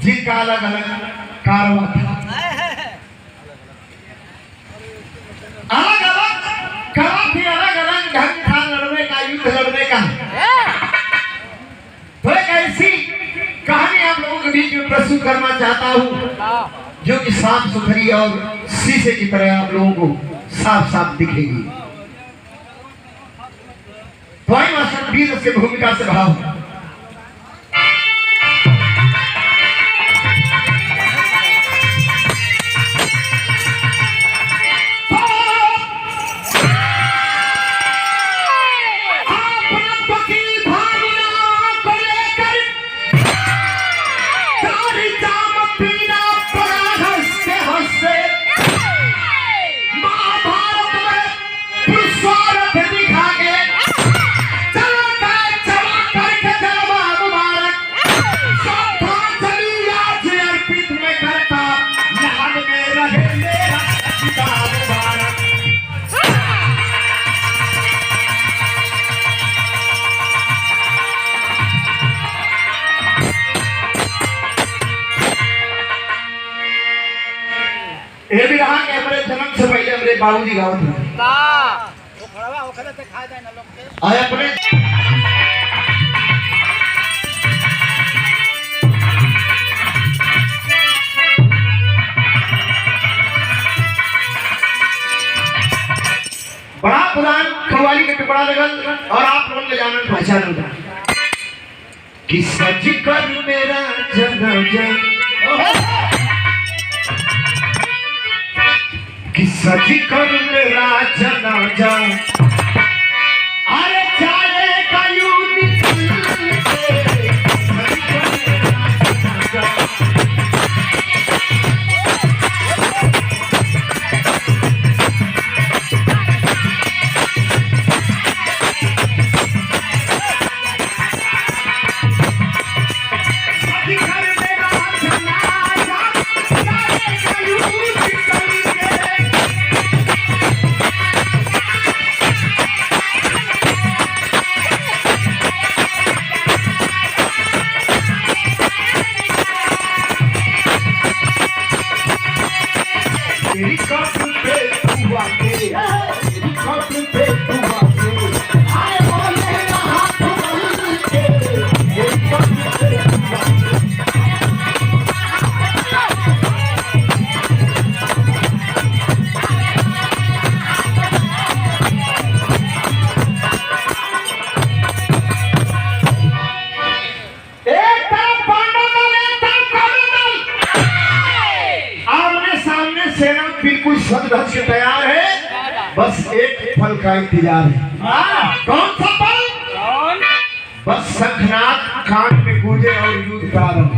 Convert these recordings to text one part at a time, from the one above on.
जिनका अलग अलग कारवा था, अलग अलग कला थी, अलग अलग ढंग था लड़ने का, युद्ध लड़ने का। तो एक ऐसी कहानी आप लोगों के बीच में प्रस्तुत करना चाहता हूँ जो कि साफ सुथरी और शीशे की तरह आप लोगों को साफ साफ दिखेगी। तो आई मास्टर वीर से भूमिका से भाव। ये भी रहा कि हमारे जन्म से पहले हमारे बाबूजी गाँव थे आए अपने बड़ा पुरान खवाली के टुकड़ा लगल और आप लोगों ने जानन पहचान होगा कि सच कर मेरा जनाजा, कि सच कर मेरा जनाजा, अरे जाने का यूं निकल के, सच कर मेरा जनाजा। सब ढंग से तैयार है, बस एक फल का इंतजार है। कौन सा फल? बस शंखनाद कान में गूंजे और युद्ध प्रारंभ।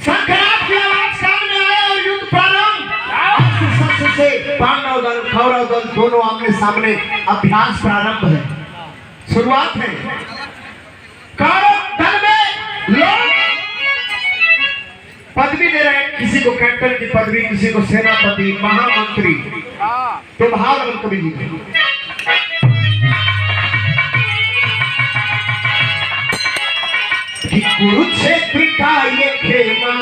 शंखनाद की आवाज कान में आए और युद्ध प्रारंभ। से पांडव दल कौरव दल दोनों आमने सामने अभ्यास प्रारंभ है, शुरुआत है। कौरव दल में लोग पदवी दे रहे हैं, किसी को कैप्टन की पदवी, किसी को सेनापति, महामंत्री। तो भाव कवि जी कि कुरुक्षेत्र का ये खेमा,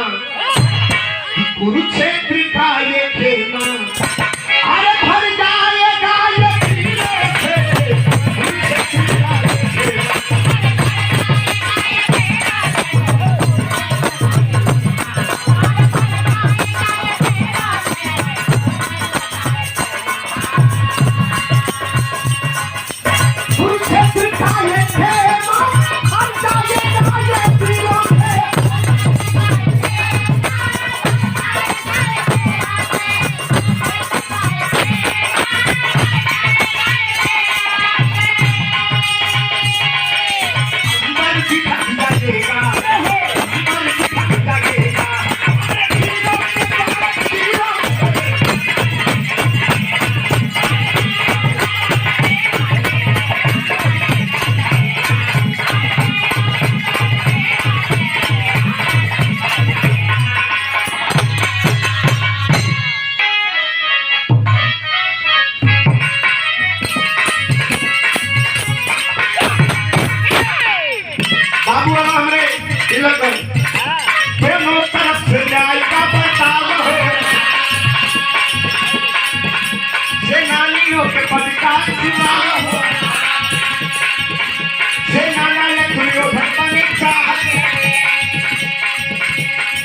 कि कुरुक्षेत्र का ये खेमा, अरे भर जाएगा ये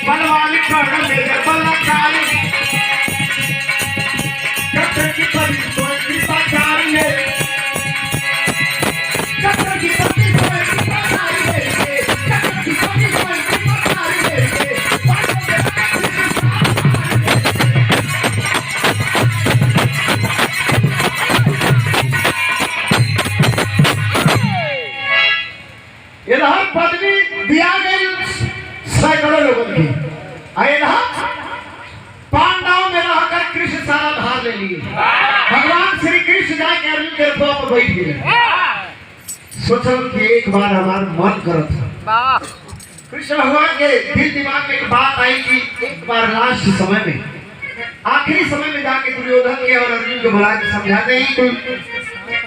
बलवान कर्ण मेरे बलकारी कतर की परी सोई कृपा कारी है कतर की परी सोई कृपा कारी है कतर की परी सोई कृपा कारी है इधर पदवी दिया गई सैकड़ों लोगों की पांडव में रहकर कृष्ण सारा धार ले लिए भगवान श्री कृष्ण जाके अर्जुन के रथों पर बैठ गए सोचो कि एक बार हमारा मन करो था कृष्ण भगवान के दिल दिमाग में एक बात आई कि एक बार लास्ट समय में आखिरी समय में जाके दुर्योधन के और अर्जुन को बुला के समझाते ही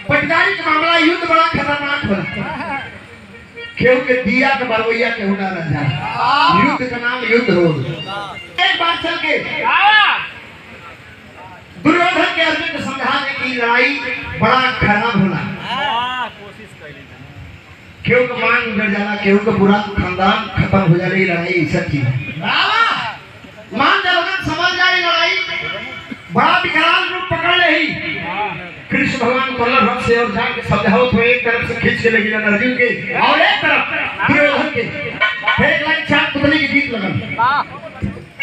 पटगारी का मामला युद्ध बड़ा खतरनाक बना केहू के दिया के बरवैया केहू ना रह जाए युद्ध का नाम युद्ध हो एक बार चल के दुर्योधन के अर्जुन को समझाने की लड़ाई बड़ा खराब होला केहू का मान उजड़ जाला केहू का पूरा खानदान खत्म हो जाए लड़ाई सब चीज मान जब समझ जाए लड़ाई बड़ा विकराल रूप पकड़ ले ही कृष्ण भगवान कलर रथ से और जाके समझाओ तो एक तरफ से खींच के लगी अर्जुन के और एक तरफ दुर्योधन के एक लाइन चार पुतली के गीत लगा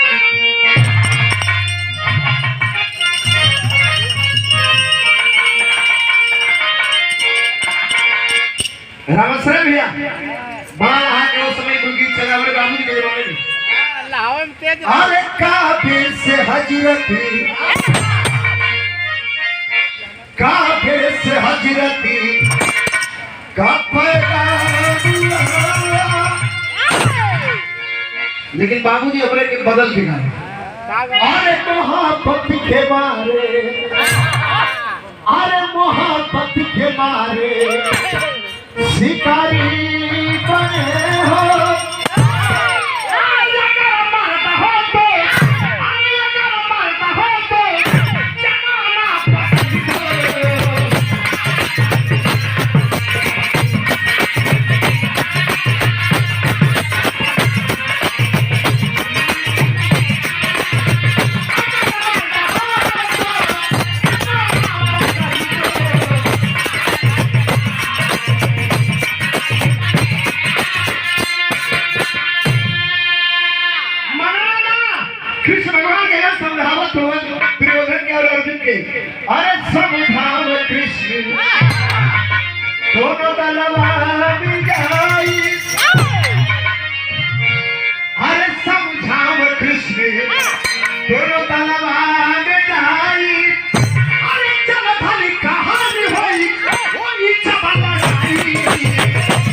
रामश्रम भैया बड़ा रहा के उस समय कोई गीत चला हमारे बाबू जी के जमाने में अरे काफिर से हजरती काफिर से हजरती का लेकिन बाबूजी अपने के बदल के गाए अरे मोहब्बत के मारे अरे मोहब्बत के मारे शिकारी बने हो कृष्ण भगवान के समझावत हो दुर्योधन के और अर्जुन के अरे समझाव कृष्ण दोनों तलवार जाई अरे समझाव कृष्ण दोनों तलवार जाई अरे चल भली कहानी होई वही चबल लड़ाई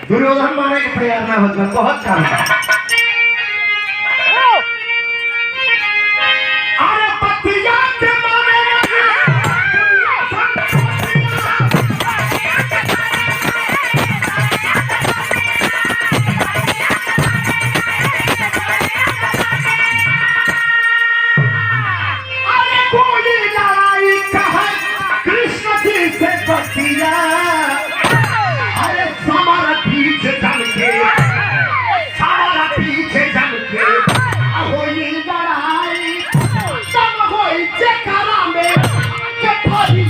दुर्योधन माने के तैयार ना होता बहुत काम अरे पतिया के माने अरे कोई लड़ाई कहा कृष्ण जी से पतिया पीछे जम के होई लड़ाई तब होई चकरा में के फरी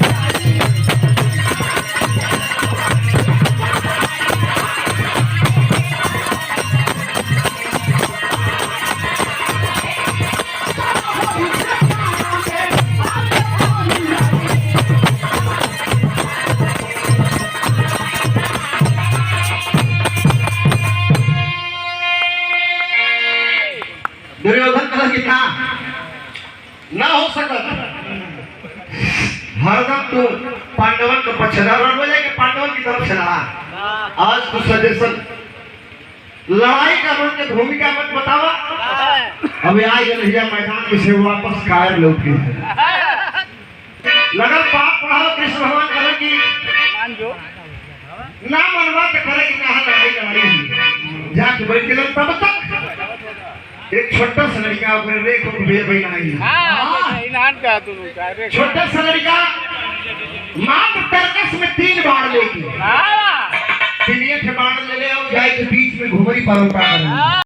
दुर्योधन कहा कि ना हो सका हरदम तो पांडवन का पक्षधर और बोले कि पांडवन की तरफ से लड़ा आज तो सजेशन लड़ाई का मन के भूमिका मत बतावा। अबे आई गए भैया मैदान में से वापस कायर लोग के लगल पाप पढ़ाओ कृष्ण भगवान करे कि मान जो ना मनवा के करे कि कहां लड़ाई जाके बैठ के तब तक एक छोटा सा लड़का ऊपर रे को बे बे नहीं हां इनान का तू रे छोटा सा लड़का मात्र तरकस में 3 बार लेके हां 3 बार ले ले और जाए के बीच में घुमरी पार उठा कर